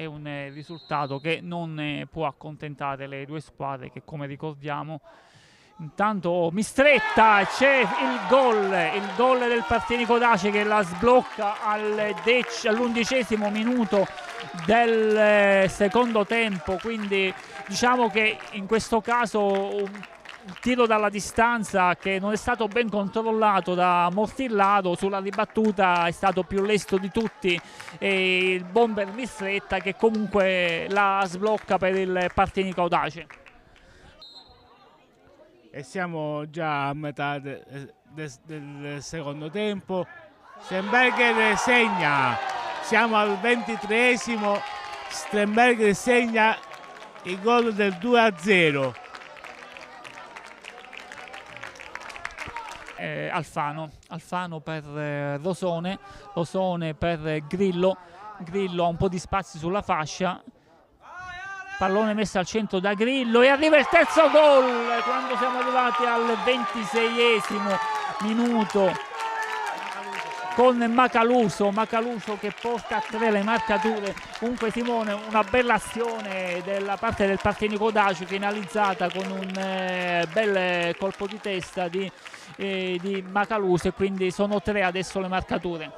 è un risultato che non può accontentare le due squadre che, come ricordiamo, intanto Mistretta, c'è il gol del Partinico Dace che la sblocca all'11° minuto del secondo tempo, quindi diciamo che in questo caso un tiro dalla distanza che non è stato ben controllato da Mortillaro, sulla ribattuta è stato più lesto di tutti il bomber Mistretta, che comunque la sblocca per il Partinico Dace. E siamo già a metà del secondo tempo. Sternberger segna, siamo al 23esimo, Sternberger segna il gol del 2-0. Alfano per Rosone per Grillo ha un po' di spazi sulla fascia, pallone messo al centro da Grillo e arriva il terzo gol quando siamo arrivati al 26esimo minuto con Macaluso che porta a 3 le marcature. Comunque Simone, una bella azione della parte del Partinico Dace, finalizzata con un bel colpo di testa di Macaluso, e quindi sono 3 adesso le marcature.